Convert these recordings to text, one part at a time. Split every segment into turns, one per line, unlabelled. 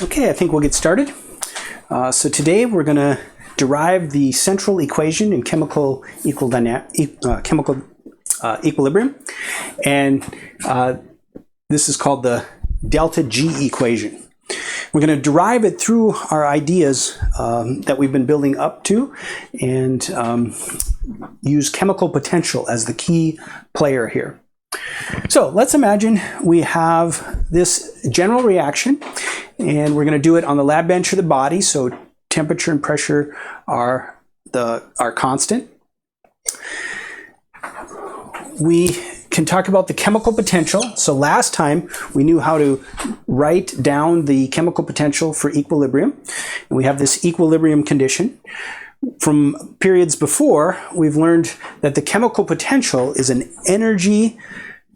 Okay, I think we'll get started. So today we're going to derive the central equation in chemical equilibrium, and this is called the delta G equation. We're going to derive it through our ideas that we've been building up to, and use chemical potential as the key player here. So let's imagine we have this general reaction, and we're going to do it on the lab bench of the body. So temperature and pressure are constant. We can talk about the chemical potential. So last time we knew how to write down the chemical potential for equilibrium, and we have this equilibrium condition. From periods before, we've learned that the chemical potential is an energy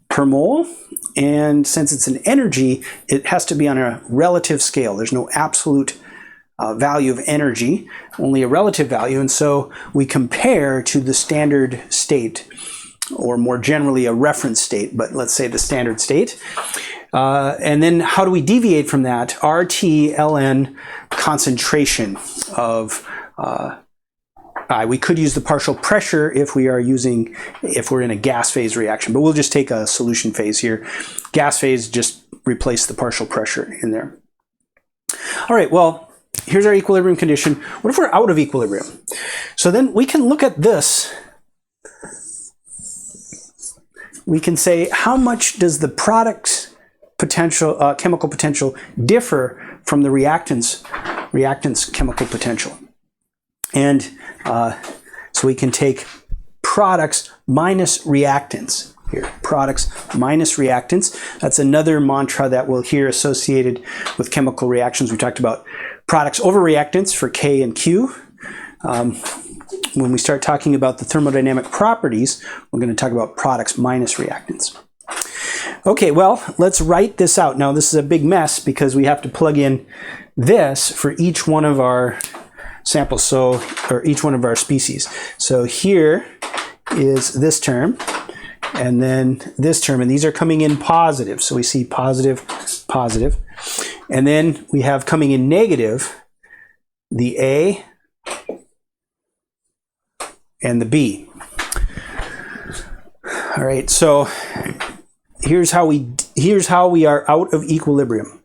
per mole, and since it's an energy, it has to be on a relative scale. There's no absolute value of energy, only a relative value, and so we compare to the standard state, or more generally a reference state, but let's say the standard state. And then how do we deviate from that? RT ln concentration of we could use the partial pressure if we're in a gas phase reaction, but we'll just take a solution phase here. Gas phase, just replace the partial pressure in there. All right, well, here's our equilibrium condition. What if we're out of equilibrium? So then we can look at this. We can say, how much does the product's potential, chemical potential differ from the reactant's chemical potential? And so we can take products minus reactants here. Products minus reactants. That's another mantra that we'll hear associated with chemical reactions. We talked about products over reactants for K and Q. When we start talking about the thermodynamic properties, we're going to talk about products minus reactants. Okay, well, let's write this out. Now, this is a big mess because we have to plug in this for each one of our samples, or each one of our species. So here is this term, and then this term, and these are coming in positive. So we see positive, positive. And then we have coming in negative, the A and the B. All right, so here's how we are out of equilibrium.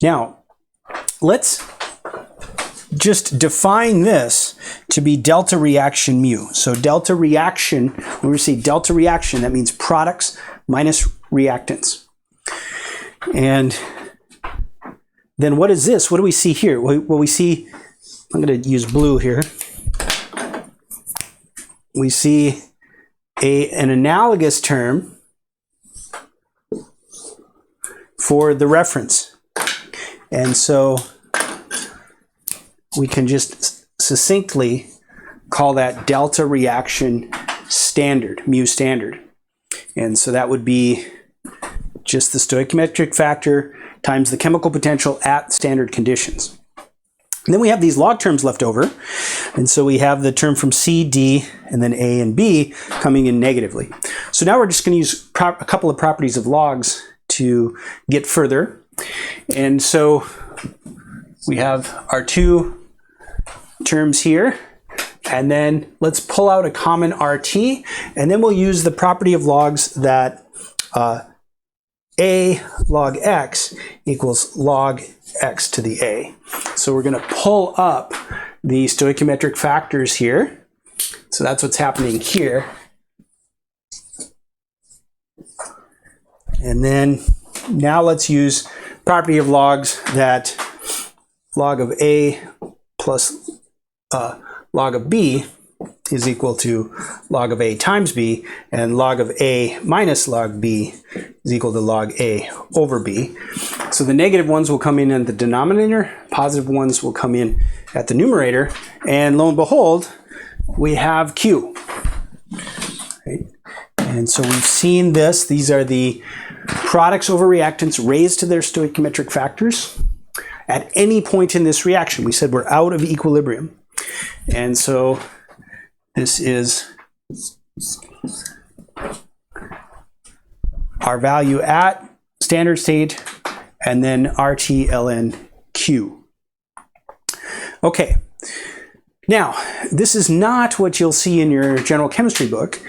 Now, let's just define this to be delta reaction mu. So delta reaction, when we say delta reaction, that means products minus reactants. And then what is this? What do we see here? Well, we see, I'm going to use blue here. We see an analogous term for the reference. And so we can just succinctly call that delta reaction standard, mu standard. And so that would be just the stoichiometric factor times the chemical potential at standard conditions. And then we have these log terms left over. And so we have the term from C, D, and then A and B coming in negatively. So now we're just going to use a couple of properties of logs to get further. And so we have our two terms here, and then let's pull out a common RT, and then we'll use the property of logs that A log X equals log X to the A. So we're going to pull up the stoichiometric factors here. So that's what's happening here. And then now let's use property of logs that log of A plus log of B is equal to log of A times B, and log of A minus log B is equal to log A over B. So the negative ones will come in at the denominator, positive ones will come in at the numerator, and lo and behold, we have Q. Right? And so we've seen this. These are the products over reactants raised to their stoichiometric factors at any point in this reaction. We said we're out of equilibrium. And so this is our value at standard state and then RT ln Q. Okay. Now, this is not what you'll see in your general chemistry book,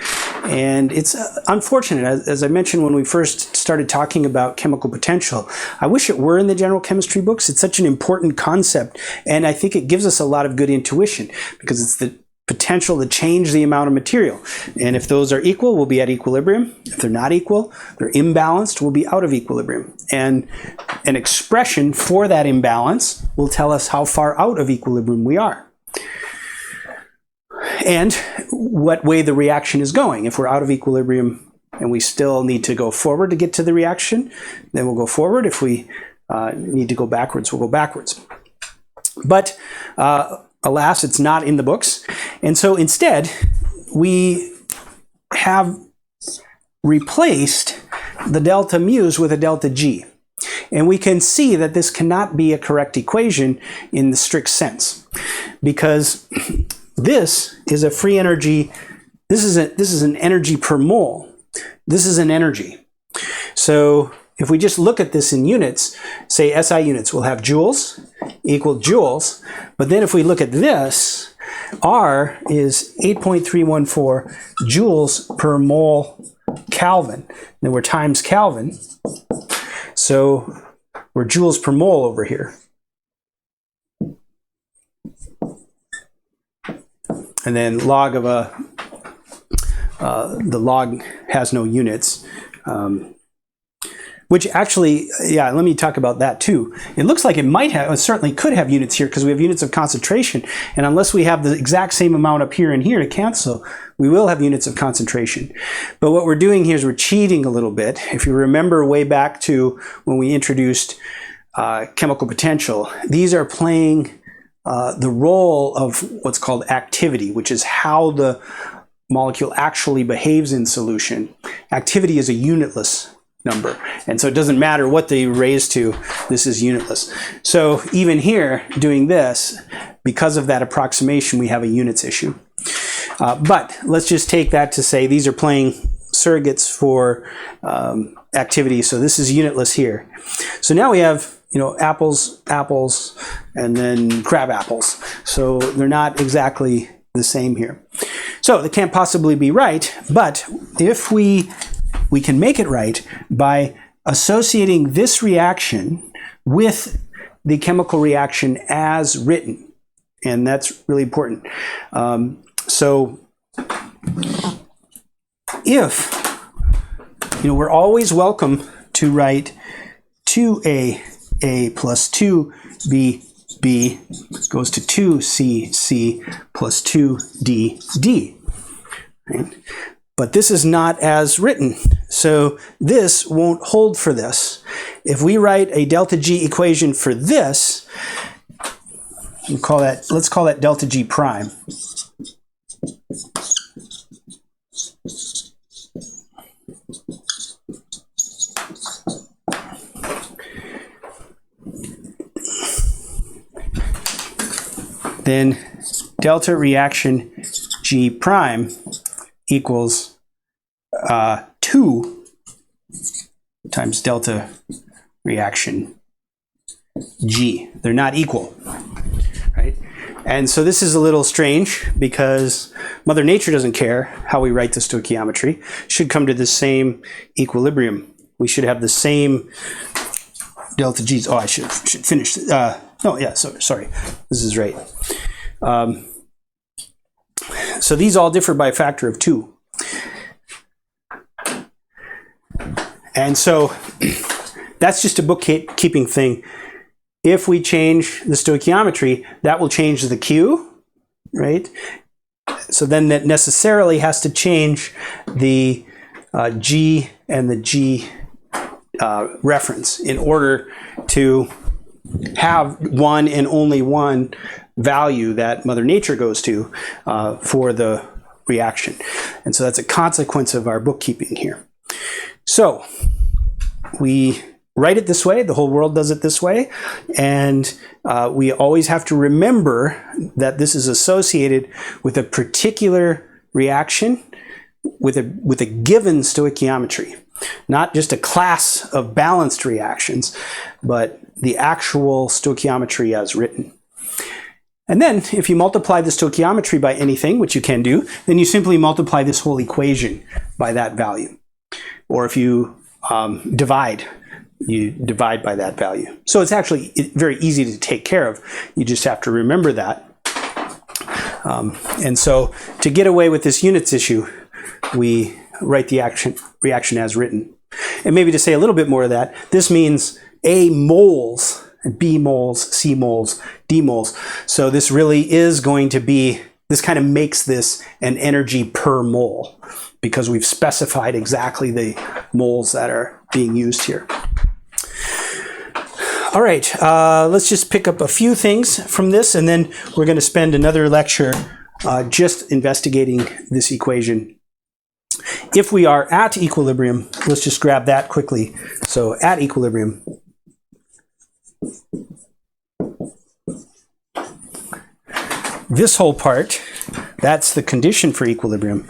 and it's unfortunate. As I mentioned when we first started talking about chemical potential, I wish it were in the general chemistry books. It's such an important concept, and I think it gives us a lot of good intuition because it's the potential to change the amount of material. And if those are equal, we'll be at equilibrium. If they're not equal, they're imbalanced, we'll be out of equilibrium. And an expression for that imbalance will tell us how far out of equilibrium we are, and what way the reaction is going. If we're out of equilibrium and we still need to go forward to get to the reaction, then we'll go forward. If we need to go backwards, we'll go backwards. But alas, it's not in the books. And so instead, we have replaced the delta mu's with a delta G. And we can see that this cannot be a correct equation in the strict sense, because this is a free energy. This is an energy per mole. This is an energy. So if we just look at this in units, say SI units, we'll have joules equal joules. But then if we look at this, R is 8.314 joules per mole Kelvin. Then we're times Kelvin. So we're joules per mole over here. And then log of the log has no units, which actually, yeah, let me talk about that too. It looks like it might have, it certainly could have units here because we have units of concentration. And unless we have the exact same amount up here and here to cancel, we will have units of concentration. But what we're doing here is we're cheating a little bit. If you remember way back to when we introduced chemical potential, these are playing the role of what's called activity, which is how the molecule actually behaves in solution. Activity is a unitless number, and so it doesn't matter what they raise to, this is unitless. So even here, doing this, because of that approximation, we have a units issue. But let's just take that to say these are playing surrogates for activity, so this is unitless here. So now we have, you know, apples, apples, and then crab apples. So they're not exactly the same here. So they can't possibly be right, but if we can make it right by associating this reaction with the chemical reaction as written. And that's really important. So if, you know, we're always welcome to write 2A plus 2B goes to 2C plus 2D. Right? But this is not as written, so this won't hold for this. If we write a delta G equation for this, let's call that delta G prime. Then delta reaction G prime equals 2 times delta reaction G. They're not equal, right? And so this is a little strange because Mother Nature doesn't care how we write the stoichiometry. It should come to the same equilibrium. We should have the same delta G's. Oh, I should finish. No, yeah, sorry. This is right. So these all differ by a factor of 2. And so that's just a bookkeeping thing. If we change the stoichiometry, that will change the Q, right? So then that necessarily has to change the G and the G reference in order to have one and only one value that Mother Nature goes to for the reaction. And so that's a consequence of our bookkeeping here. So we write it this way, the whole world does it this way, and we always have to remember that this is associated with a particular reaction with a given stoichiometry. Not just a class of balanced reactions, but the actual stoichiometry as written. And then if you multiply the stoichiometry by anything, which you can do, then you simply multiply this whole equation by that value. Or if you divide, you divide by that value. So it's actually very easy to take care of. You just have to remember that. And so to get away with this units issue, we write the reaction as written. And maybe to say a little bit more of that, this means A moles, B moles, C moles, D moles. So this really is going to be, this kind of makes this an energy per mole, because we've specified exactly the moles that are being used here. All right, let's just pick up a few things from this, and then we're going to spend another lecture just investigating this equation. If we are at equilibrium, let's just grab that quickly. So at equilibrium, this whole part, that's the condition for equilibrium.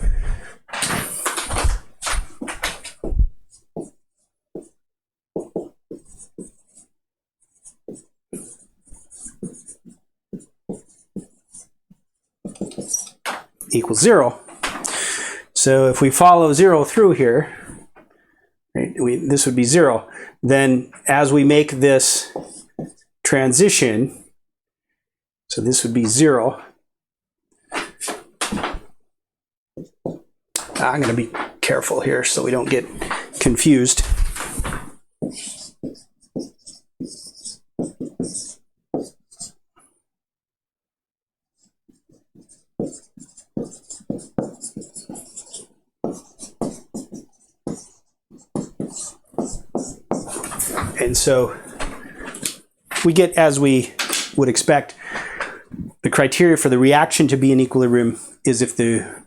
Equals 0. So if we follow 0 through here, right, this would be 0. Then as we make this transition, so this would be 0. I'm going to be careful here so we don't get confused. And so we get, as we would expect, the criteria for the reaction to be in equilibrium is if the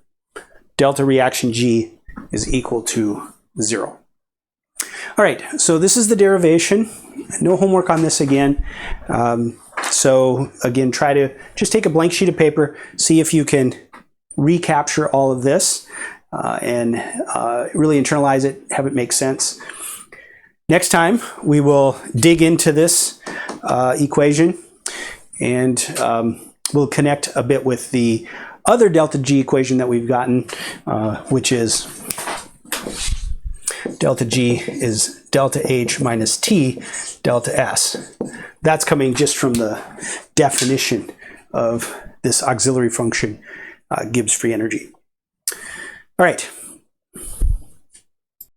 delta reaction G is equal to 0. All right, so this is the derivation. No homework on this again. So again, try to just take a blank sheet of paper, see if you can recapture all of this and really internalize it, have it make sense. Next time, we will dig into this equation, and we'll connect a bit with the other delta G equation that we've gotten, which is delta G is delta H minus T delta S. That's coming just from the definition of this auxiliary function, Gibbs free energy. All right.